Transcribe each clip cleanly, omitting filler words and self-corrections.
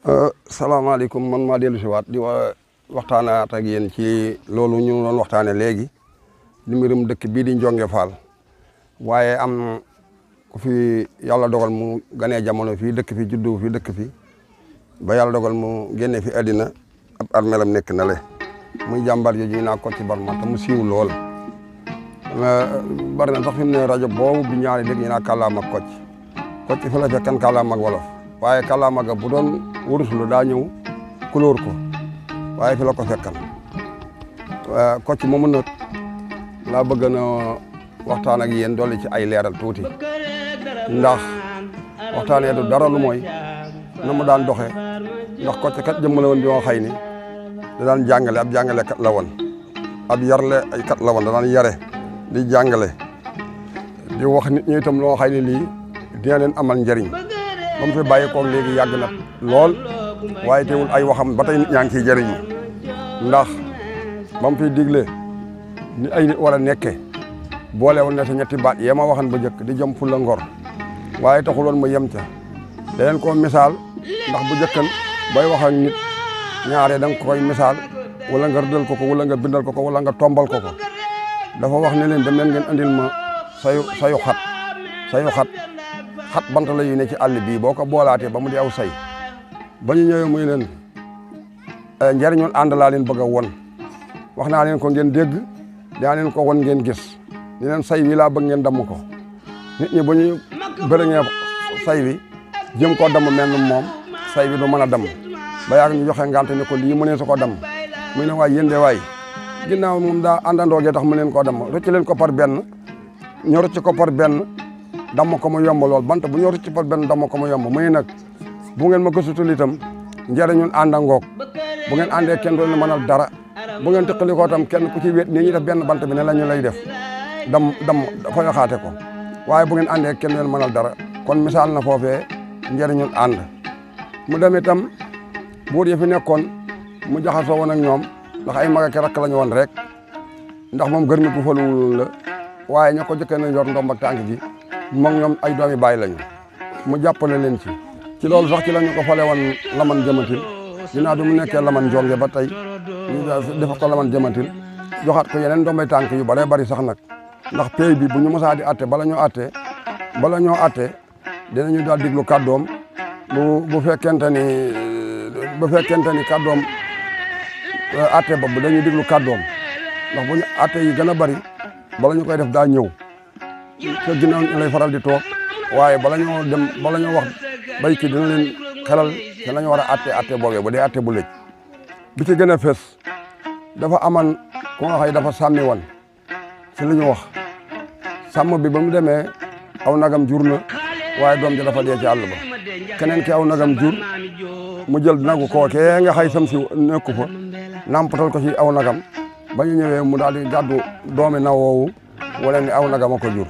salaamaaleykum man maa dellu si waat di waxtaanaat ak yéen ci loolu ñu doon waxtaane léegi di mbirum dëkk bii di Njonge Fall waaye am ku fi yàlla dogal mu ganee jamono fii dëkk fi juddu fi dëkk fi ba yàlla dogal mu génne fi àddina ab armeelam nekk na le muy jàmbar jooju ñu naa Kocc Barma te mu siiw lool bari na sax fi mu ne rajo boobu bi ñaari dégg ñu naa kàllaama Kocc fi la fekkan kàllaama ak wolof waaye kàllaama ga bu doon wurus lu daa ñëw couleur ko waaye fi la ko fekkan Kocc moomu nag laa bëgg na waxtaan ak yéen dolli ci ay leeral tuuti ndax waxtaanee du dara lu mooy na mu daan doxee ndax Kocc kat jëmm la woon bi moo xëy ni da daan jàngale ab jàngale kat la woon ab yarle ay kat la woon da daan yare di jàngale di wax nit ñi itam loo xëy ni lii dina leen amal njëriñ ba mu fi bàyyi koog léegi yàgg na lool waaye teewul ay waxam ba tey nit ñaa ngi ciy jëriñu ndax ba mu fiy digle ni ay nit war a nekkee boole woon na sa ñetti baat yee ma waxan ba njëkk di jëm fulla ngor waaye taxul woon ma yem ca da leen koo misaal ndax bu njëkkan bay wax ak nit ñaare da nga koy misaal wala nga rëddal ko wala nga bindal ko wala nga tombal ko dafa wax ne leen dem leen ngeen andil ma sayu xat bant la yu ne ci àll bii boo ko boolaatee ba mu di aw say ba ñu ñëwee muy leen njariñul ànd laa leen bëgg a won wax naa leen ko ngeen dégg daa leen ko won ngeen gis ni leen say wi laa bëgg ngeen damm ko nit ñi bu ñu bërëngee say wi jëm koo damm mel moom say wi du mën a damm ba yàgg ñu joxe ngante ne ko lii mu ne su ko damm muy ne waay yéen de waay ginnaaw moom daa àndandoogee tax mu leen koo damm rëcc leen ko par benn ñoo rëcc ko par benn damm ko mu yomb lool bant bu ñoo rëcc par benn damm ko mu yomb muy nag bu ngeen ma gëstutul itam njëriñul àndangoog bu ngeen àndee kenn doon mënal dara bu ngeen tëqali ko tam kenn ku ci wéet nii ñu def benn bant bi ne la ñu lay def dam dafa yoxaate ko waaye bu ngeen àndee kenn doon mënal dara kon misaal na foofee njëriñul ànd mu dem itam buur yi fi nekkoon mu jaxasoo woon ak ñoom ndax ay mag ak rakk la ñu woon rek ndax moom gër mi ku faluwul la waaye ña ko jëkkee na yor ndomb ak tànk gi moom ñoom ay doomi baay lañu mu jàppale leen ci loolu sax ci la ñu ko fale woon laman jëmatil ginnaaw bi mu nekkee laman Njonge ba tey ñu def ko laman jëmatil joxaat ko yeneen ndombay tànk yu bare bari sax nag ndax pay bi bu ñu mësaa di atte bala ñoo atte dinañu daal diglu kàddoom bu fekkente ni kàddoom atte boobu dañuy diglu kàddoom ndax bu ñu atte yi gën a bari bala ñu koy def daa ñëw te ginnaaw ñu lay faral di toog waaye bala ñoo wax baykat dina leen xelal te nañu war a atte boobee bu dee atte bu lëj bi ci gën a fës dafa aman ku nga xay dafa sàmmi woon ci li ñu wax sàmm bi ba mu demee aw nagam jur na waaye doom ji dafa dee ci àll ba keneen ki aw nagam jur mu jël nagu kookee nga xay sam si nekku fa nampatal ko ci aw nagam ba ñu ñëwee mu daal di gàddu doomi na woowu wala ni aw nagam a ko jur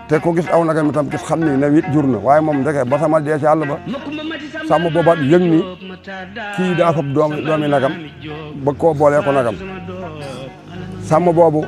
te ko gis aw nagam itam gis xam ni ne wit jur na waaye moom ndeke ba sama dee ci àll ba sàmm boobaat yëg ni kii daa fab doomi nagam bëgg koo boolee ko nagam sàmm boobu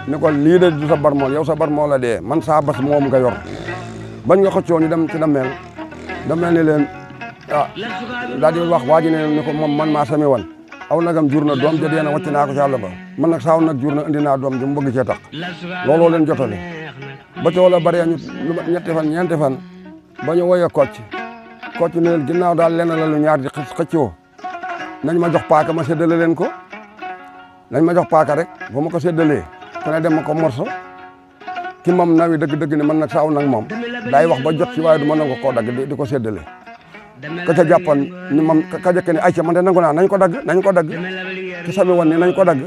ni ko lii de du sa barmool yow sa barmool la dee man saa bas moom nga yor bañ nga xëccoo ñu dem ci dameel ni leen daal di wax waa ji ne ni ko moom man maa sami woon aw nagam jur na doom ja dee na wàcc naa ko ci àll ba man nag saaw nag jur na indi naa doom ji mu bëgg cee tax looloo leen jotale ba coow la bari ñu ñetti fan ñeenti fan ba ñu woyee Kocc ne leen ginnaaw daal lenn la lu ñaar di xëccoo nañ ma jox paaka ma séddale leen ko nañ ma jox paaka rek bu ma ko séddalee ku ne dem ma ko morso ki moom nawi dëgg-dëgg ne man nag saaw nag moom daay wax ba jot ci waaye du ma nangu koo dagg di ko séddale ka ca jàppan ni moom ka jëkk ne ayca man de nangu naa nañ ko dagg ki sami woon ni nañ ko dagg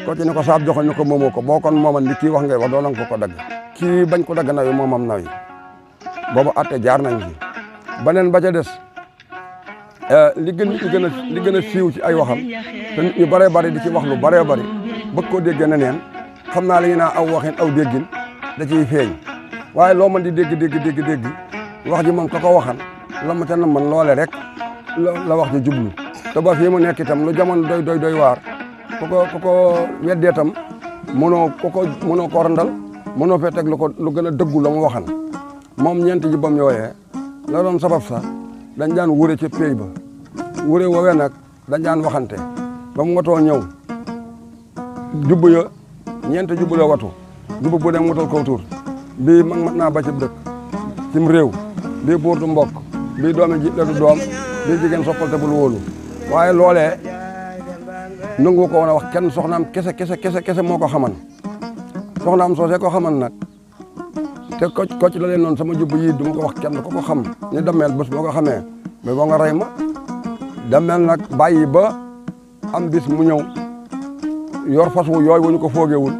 Kocc ne ko saab joxal ni ko moomoo ko boo kon mooman li kii wax ngay wax doo nangu ko dagg kii bañ ko dagg nawi moomam nawi boobu atte jaar nañ ci beneen ba ca des li gën a siiw ci ay waxam te nit ñu bëree bëri di ci wax lu bëree bëri bëgg koo déggee na neen xam naa la ñu naa aw waxin aw déggin da ciy feeñ waaye loo mën di dégg wax ji moom ka ko waxan la mu ca na man loole rek la wax ji jublu te ba fii mu nekk itam lu jamono doy waar ku ko weddee itam mënoo ko randal mënoo fee teg lu gën a dëggu la mu waxan moom ñeenti ji bam yooyee la doon sabab sa dañ daan wure ci pey ba wure woowee nag dañ daan waxante ba mu watoo ñëw jubbu ya ñeenti jubbu la watu jubbu bu ne mu wutal ko tur bii mag mat naa ba ci dëkk cim réew bii buur du mbokk bii doomi ji la du doom bii jigéen soppal te bul wóolu waaye loolee nangu ko woon a wax kenn soxnaam kese moo ko xaman soxnaam soosee ko xaman nag te kocc la leen noonu sama jubbu yii du ma ko wax kenn ko xam ni dameel bés boo ko xamee mais boo nga rey ma dameel nag bàyyi ba am bis mu ñëw yor fas wu yooyu wuñ ko foogewul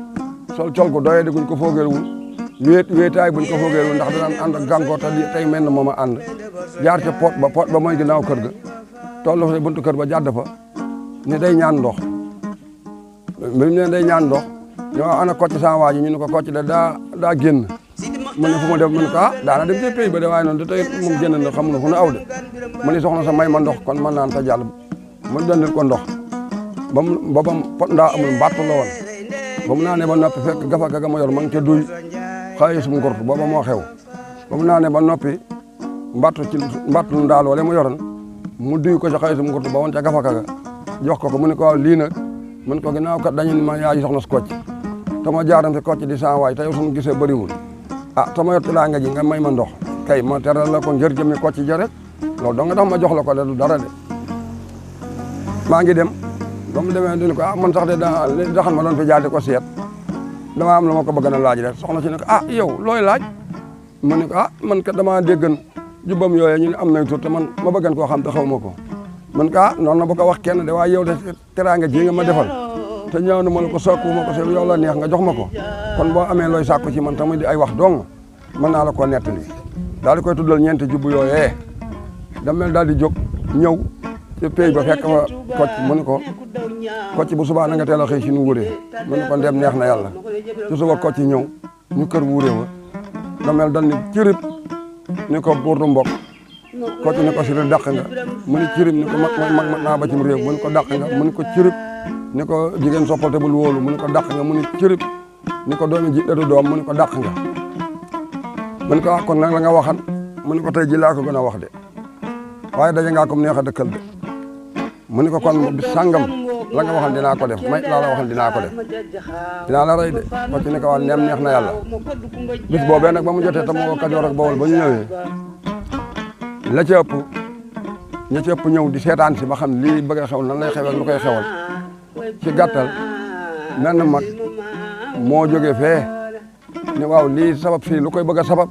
col ko doyee di guñ ko foogewul wéetaay buñ ko foogewul ndax dana ànd ak gàngoor te tey mel na moom a ànd jaar ca pot ba mooy ginnaaw kër ga tollu fa buntu kër ba jàdd fa ni day ñaan ndox bi mu ne day ñaan ndox ñoo ana kocc sama waa ji ñu ne ko kocc de daa génn mu ne fu mu def mu ne ko daana dem ci pays ba de waaye noonu te tey moom génn na xamu na fu nu aw de mu ne soxna sa may ma ndox kon man naan ta jàll mu dondil ko ndox bam pot ndaa amul mbattu la woon ba mu naanee ba noppi fekk gafa ga ma yor ma ngi ca duy xaalis mu ngort booba moo xew ba mu naanee ba noppi mbattu ndaa loole mu yoroon mu duy ko ca xaalis mu ngort ba woon ca gafa ga jox ko mu ne ko waaw lii nag mun ko ginnaaw kat dañu ni ma yaay soxna si kocc te ma jaaram fi kocc di saa waay te yow suñu gisee bëriwul te ma yor teraanga ji nga may ma ndox kay ma teral la ko ngir jëmi kocc ja rek loolu dong nga tax ma jox la ko de du dara de maa ngi dem ba mu demee dañu ko man sax de daxan ma doon fi jaar di ko seet dama am lu ma ko bëgg na laaj rek soxna si ne ko yow looy laaj mu ne ko man kat damaa déggan jubbam yooyu ñu ne am nañ tur te man ma bëggan koo xam te xaw ma ko man ka noonu na bu ko wax kenn de waaye yow de teraanga ji nga ma defal te ñëw na ma la ko sàkku ma ko se yow la neex nga jox ma ko kon boo amee looy sàkku ci man tamit di ay wax dong mën naa la koo nettali daal di koy tuddal ñeenti jubbu yooyee damel daal di jóg ñëw ci pey ba fekk fa kocc mu ne ko kocc bu subaa na nga teel a xëy si nu wuree mu ne ko ndem neex na yàlla ci suba kocc ñëw ñu kër wuree wa damel dal ni cirib ni ko buur du mbokk kocc ni ko siri dàq nga mu ni cirib ni ko mag naa ba cim réew mu ni ko dàq nga mu ni ko cirib ni ko jigéen soppal te bul wóolu mu ni ko dàq nga mu ni cirib ni ko doomi ji du doom mu ni ko dàq nga mu ni ko kon nag la nga waxan mu ni ko tey ji laa ko gën a wax de waaye daje ngaa comme neex a dëkkal de mu ni ko kon bis sàngam la nga waxan dinaa ko def may laa la waxan dinaa ko def dinaa la rey de kocc ni ko waa neem neex na yàlla bis boobee nag ba mu jotee tam moo Kajoor ak Bawol ba ñu ñëwee la ci ëpp ña ci ëpp ñëw di seetaan si ba xam lii bëgg a xew nan lay xewal lu koy xewal ci gàttal menn mag moo jógee fee ni waaw lii sabab fii lu koy bëgg a sabab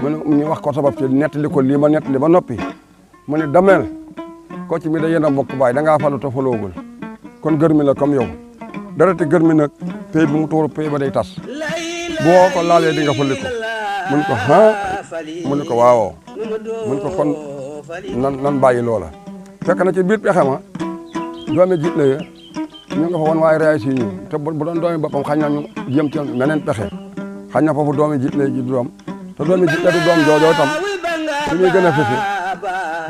mu ne ñu wax ko sabab ci nettali ko lii ma nettali ba noppi mu ne dameel kocc mi da yéen a bokk baay da ngaa falu te faloogul kon gërmi la comme yow dara te gërmi nag pay bi mu tuuru pay ba day tas boo ko laalee di nga fëlli ko mun ko mu ne ko waawoo mun ko kon nan bàyyi loola fekk na ci biir pexe ma doomi jiit la ñu nga fa woon waaye réay si ñu te bu doon doomi boppam xañ na ñu jëm ci meneen pexe xañ na foofu doomi jiit la ji du doom te doomi jiit la du doom joojoo tam su ñuy gën a fese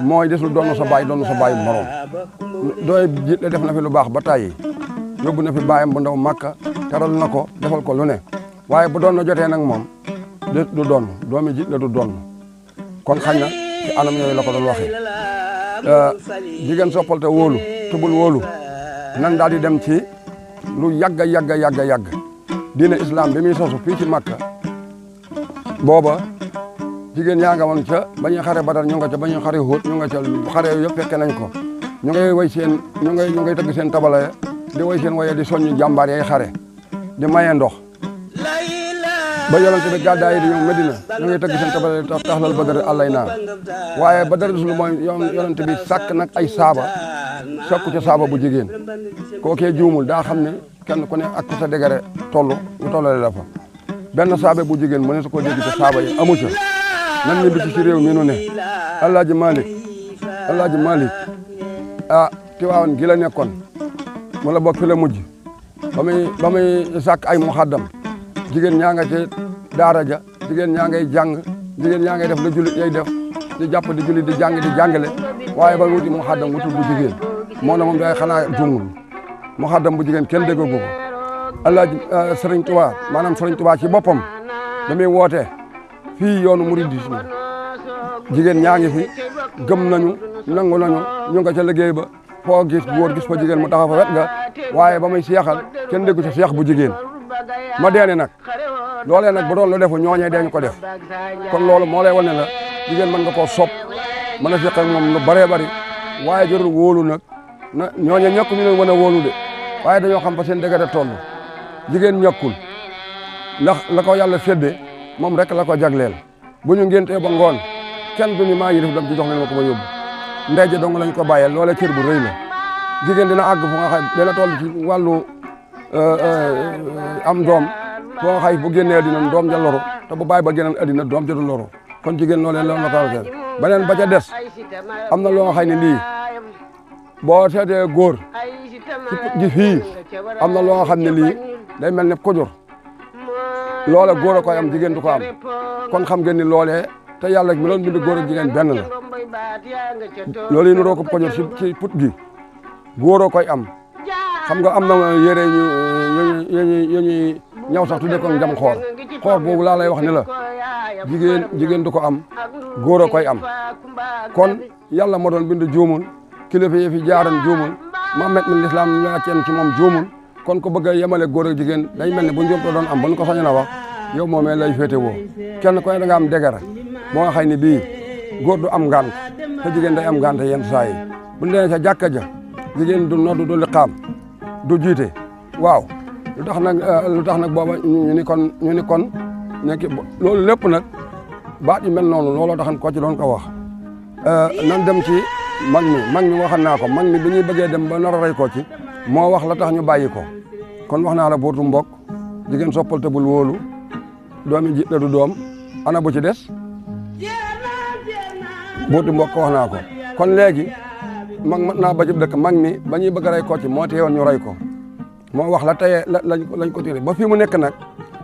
mooy desul doon sa baay morom dooy jiit la def na fi lu baax ba tàyyi yóbbu na fi baayam bu ndaw Makka teral na ko defal ko lu ne waaye bu doon na jotee nag moom du doon doomi jiit la du doon kon xañ na ci anam yooyu la ko doon waxee jigéen soppal te wóolu tubul wóolu nan daal di dem ci lu yàgg diine islam bi muy sosu fii ci Makka booba jigéen yaa nga woon ca ba ñuy xare Badar ñu nga ca ba ñuy xare Uhud ñu nga ca xare yooyu yëpp fekke nañ ko ñu ngay way seen ñu ngay tëgg seen tabala ya di way seen waye di soññu jàmbaar yay xare di maye ndox ba yonent bi gàddaay yi di ñëw Medina ñu ngay tëgg seen tabala taxlal Badar àllay naa waaye Badar du mooy yonent bi sàkk nag ay saaba sakku ca saaba bu jigéen kookee juumul daa xam ne kenn ku ne ak sa dégare toll ñu tollale la fa benn saabe bu jigéen mu ne su ko dégg ca saaba yi amu ca nan ñu bisi ci réew mi nu ne Alaaji Malik Tiwaawan gi la nekkoon wala boog fi la mujj ba muy sàkk ay muxaddam jigéen ñaa nga ci daara ja jigéen ñaa ngay jàng jigéen ñaa ngay def la jullit yay def di jàpp di jullit di jàng di jàngale waaye ba wuti muxaddam wutul bu jigéen moo na moom day xanaa jungul muxaddam bu jigéen kenn déggagu ko Alaaji Sëriñ Tuubaa maanaam Sëriñ Tuubaa ci boppam da muy woote fii yoonu muridisme jigéen ñaa ngi fi gëm nañu nangu nañu ñu nga ca liggéey ba foo gis góor gis fa jigéen mu taxaw fa wet ga waaye ba muy seexal kenn déggu ci seex bu jigéen ma deene nag loolee nag bu doon lu defu ñooñee deeñu ko def kon loolu moo lay wane la jigéen mën nga koo sopp mën a seq ak moom lu bëree bëri waaye jarul wóolu nag na ñooñee ñàkk ñu leen mën a wóolu de waaye dañoo xam fa seen dëgg toll jigéen ñàkkul ndax la ko yàlla séddee moom rek la ko jagleel bu ñu ngéntee ba ngoon kenn du ni maa ngi def dam ci jox leen ma ko ma yóbbu ndey ji dong lañ ko bàyyee loolee cër bu rëy la jigéen dina àgg fu nga xam dina toll ci wàllu am doom foo nga xay bu génnee addina doom ja loru te bu bàyyi ba génneen addina doom ja du loru kon jigéen loolee loolu la ko beneen ba ca des am na loo nga xay ne lii boo seetee góor ci gi fii am na loo nga xam ne lii day mel ne kujur loola góor a koy am jigéen du ko am kon xam ngeen ni loolee te yàlla mi doon bind góor ak jigéen benn la loolu yi nuroo ko kujur ci put gi góor a koy am xam nga am na yére yu ñuy ñaw sax tudde ko njam xoor boobu laa lay wax ni la jigéen du ko am góor a koy am kon yàlla moo doon bind juumul kilifa yi fi jaaran juumul Muhammad min lislaam la ceen ci moom juumul kon ko bëgg a yemale góor ak jigéen day mel ne bu njuumte doon am ba ñu ko sañoon a wax yow moomee lay féete woo kenn ku ne da nga am dégara moo nga xay ni bii góor du am ngant te jigéen day am ngant yenn saa yi bu ñu demee ca jàkka ja jigéen du noddu du liqaam du jiite waaw lu tax nag booba ñu ni kon nekk loolu lépp nag baat yi mel noonu looloo taxan ko ci doon ko wax nan dem ci mag mi waxan naa ko mag mi bi ñuy bëggee dem ba nar a rey ko ci moo wax la tax ñu bàyyi ko kon wax naa la buutu mbokk jigéen soppal te bul wóolu doomi ji du doom ana bu ci des buutu mbokk wax naa ko kon léegi mag mat naa ba ci dëkk mag mi ba ñuy bëgg a rey ko ci moo teewoon ñu rey ko moo wax la teye lañ ko tiré ba fii mu nekk nag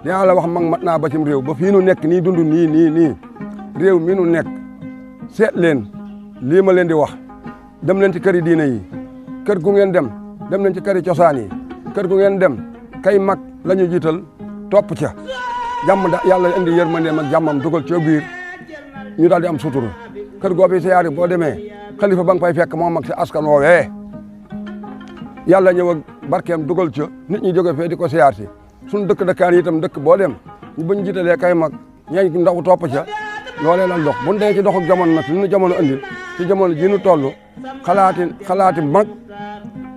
dinaa la wax mag mat naa ba cim réew ba fii nu nekk nii dund nii réew mi nu nekk seet leen lii ma leen di wax dem leen ci këri diine yi kër gu ngeen dem leen ci këri cosaan yi kër gu ngeen dem kay mag la ñu jiital topp ca jàmm da yàlla indi yërmandeem ak jàmmam dugal ca biir ñu daal di am sutura kër goo fi siyaari boo demee xalifa ba nga fay fekk moom mag si askan woowee yàlla ñëw ak barkeem dugal ca nit ñi jóge fee di ko siyaar si suñu dëkkaan yi itam dëkk boo dem bu ñu jiitalee kay mag ñeñ ndaw topp ca loolee lan dox bu dee ci dox ak jamono nag li ñu jamono andil ci jamono ji ñu toll xalaati mag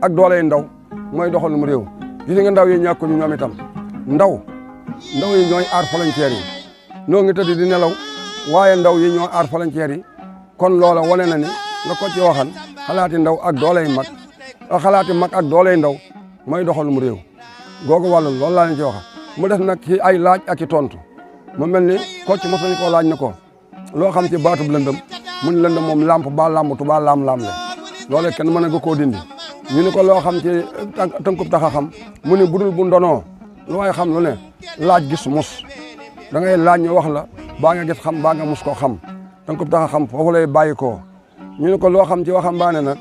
ak dooley ndaw mooy doxal mu réew gis nga ndaw yi ñàkk ñu ñoom itam ndaw yi ñooy aar frontière yi noo ngi tëdd di nelaw waaye ndaw yi ñoo aar frontière yi kon loola wane na ni nga ko ci waxan xalaati ndaw ak dooley mag xalaati mag ak dooley ndaw mooy doxal mu réew googu wàllu loolu laa leen ci waxa mu def nag ci ay laaj ak i tontu mu mel ni ko ci mos nañu koo laaj ne ko loo xam ci baatub lëndëm mu ni lëndëm moom lamp ba lambatu ba laam-laam le loolee kenn mën nga koo dindi ñu ni ko loo xam ci tënkub tax a xam mu ni budul bu ndonoo lu waay xam lu ne laaj gis mus da ngay laaj ñu wax la baa nga gis xam baa nga mus ko xam tënkub tax a xam foofu lay bàyyi koo ñu ni ko loo xam ci waxambaane nag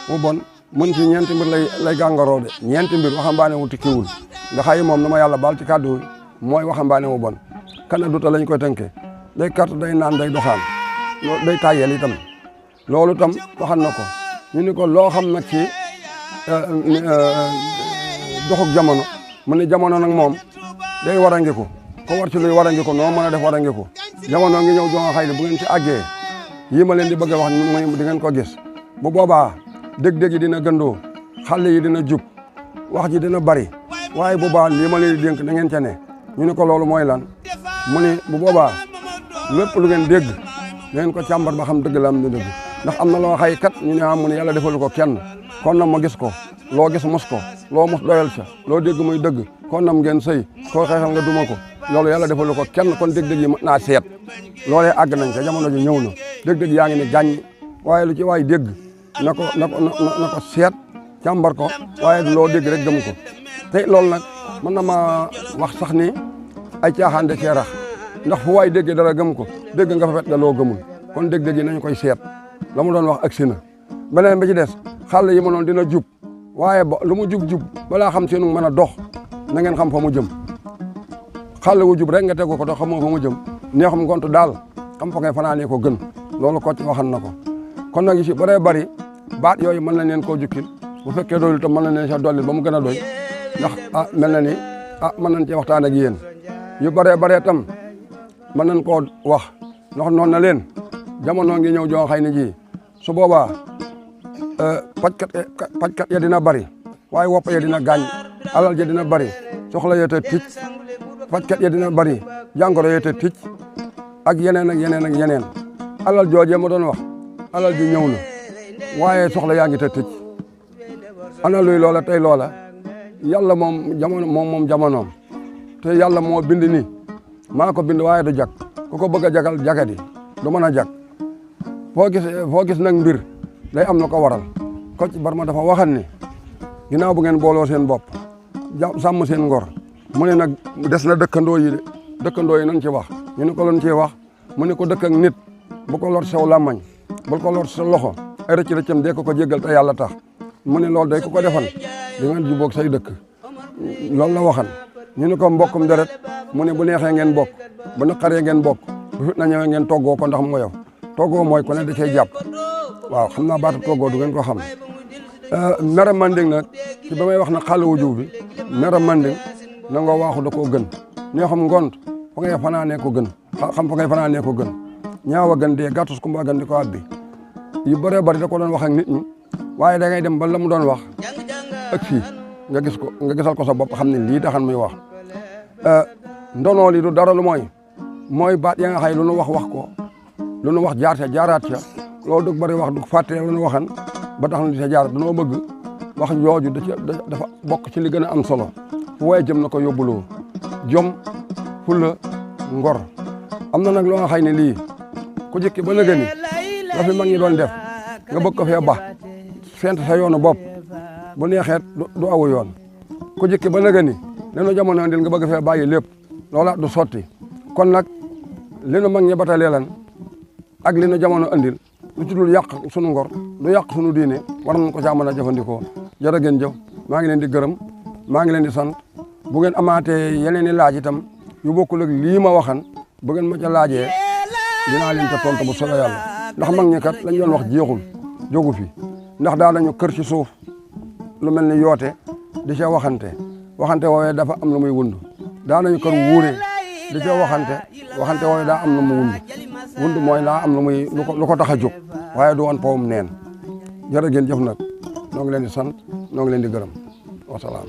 mu bon mën ci ñeenti mbir lay gàngaroo de ñeenti mbir waxambaane wu tikkiwul nga xay moom na ma yàlla baal ci kàddu mooy waxambaane wu bon kana duta lañ koy tënkee day carte day naan day doxaan loolu day tàyyeel itam loolu itam waxan na ko ñu ni ko loo xam nag ci doxuk jamono mu ne jamono nag moom day warangiku ko war ci luy warangiku noo mën a def warangiku jamono ngi ñëw jonga xay ne bu ngeen ci àggee yii ma leen di bëgg a wax di ngeen ko gis bu boobaa dég-dég yi dina gëndoo xale yi dina jub wax ji dina bari waaye bu boobaa lii ma leen di dénk da ngeen ca ne ñu ne ko loolu mooy lan mu ne bu boobaa lépp lu ngeen dégg da ngeen ko càmbar ba xam dëgg la am na dëgg ndax am na loo xay kat ñu ne mu ne yàlla defalu ko kenn kon nag ma gis ko loo gis mos ko loo mos doyal ca loo dégg muy dëgg kon nam ngeen sëy koo xeexal nga duma ko loolu yàlla defalu ko kenn kon dég-dég yi mën naa seet loolee àgg nañ ca jamono ji ñëw na dég-dég yaa ngi ne gàññ waaye lu ci waay dégg na ko seet càmbar ko waaye loo dégg rek gëm ko te loolu nag mën na ma wax sax ni ay caaxaan de cee rax ndax fu waay déggee dara gëm ko dégg nga fa fet nga loo gëmul kon dég-dég yi nañu koy seet la mu doon wax agsi na beneen bi ci des xale yi ma noon dina jub waaye ba lu mu jub-jub balaa xam seenu mën a dox na ngeen xam fa mu jëm xale wu jub rek nga tegu ko dox xamoo fa mu jëm neexum ngont daal xam fa ngay fanaanee ko gën loolu ko ci waxan na ko kon nag yu si bëree bëri baat yooyu mën nañ leen koo jukkil bu fekkee doyul tam mën nañ leen sa dolli ba mu gën a doy ndax mel na ni mën nañ cee waxtaan ak yéen yu bëree bëree tam mën nañ koo wax ndax noonu na leen jamono ngi ñëw joo xëy na ji su boobaa pajkat ya dina bëri waaye wopp ya dina gaañ alal ja dina bëri soxla ya te ticc fajkat ya dina bëri jàngoro ya te ticc ak yeneen ak yeneen ak yeneen alal joojee ma doon wax alal ji ñëw na waaye soxla yaa ngi te ticc ana luy loola tey loola yàlla moom jamonoom te yàlla moo bind ni maa ko bind waaye du jag ku ko bëgg a jagal jagadi du mën a jag foo gis nag mbir day am na ko waral Kocc Barma dafa waxan ni ginnaaw bu ngeen booloo seen bopp sàmm seen ngor mu ne nag des na dëkkandoo yi de dëkkandoo yi nañ ci wax ñu ne ko loon ci wax mu ne ko dëkk ak nit bu ko lor saw làmmañ bu ko lor sa loxo ay rëcc-rëccam dee ko jéggal te yàlla tax mu ne loolu day ko defan di nga jubóog say dëkk loolu la waxan ñu ne ko mbokkum deret mu ne bu neexee ngeen bokk bu naqaree ngeen bokk bu fit na ñëwee ngeen toggoo ko ndax mu yow toggoo mooy ku ne da cay jàpp waaw xam naa baatu toggoo du ngeen ko xam mera manding nag ci ba may wax na xàll wu jiw bi mera manding na nga waaxu da koo gën ñoo xam ngont fa ngay fanaanee ko gën xam fa ngay fanaanee ko gën ñaaw a gën dee gàttus kumba gën di ko abbi yu bëree bëri da ko doon wax ak nit ñi waaye da ngay dem ba la mu doon wax ak fii nga gisal ko sa bopp xam ne lii taxan muy wax ndonoo li du dara lu mooy baat ya nga xay lu nu wax ko lu nu wax jaar ca jaaraat ca loolu du bëri wax du fàtte lu nu waxan ba tax na di sa jaar danoo bëgg wax jooju dafa bokk ci li gën a am solo fu waaye jëm na ko yóbbuloo jom fulla ngor am na nag loo nga xay ne lii ku jëkki ba nëgë ni la fi mag ñi doon def nga bëgg ko fee ba fent sa yoonu bopp bu neexeet du awu yoon ku jëkki ba nëgë ni lenu jamono ndil nga bëgg fee bàyyi lépp loola du sotti kon nag li nu mag ñi batalee lan ak li nu jamono andil lu ci dul yàq sunu ngor du yàq sunu diine war nañ ko caa mën a jëfandikoo jërë ngeen jëf maa ngi leen di gërëm maa ngi leen di sant bu ngeen amaatee yeneen i laaj itam yu bokkul ak lii ma waxan bu ngeen ma ca laajee dinaa leen ca tontu bu soobee yàlla ndax mag ñi kat lañ doon wax jeexul jógu fi ndax daa nañu kër ci suuf lu mel ni yoote di ca waxante woowee dafa am lu muy wund daa nañu kër wuure di ca waxante woowee daa am lu mu wund mooy daa am lu ko tax a jóg waaye du woon powum neen jërë ngeen jëf nag noo ngi leen di sant noo ngi leen di gërëm wasalaam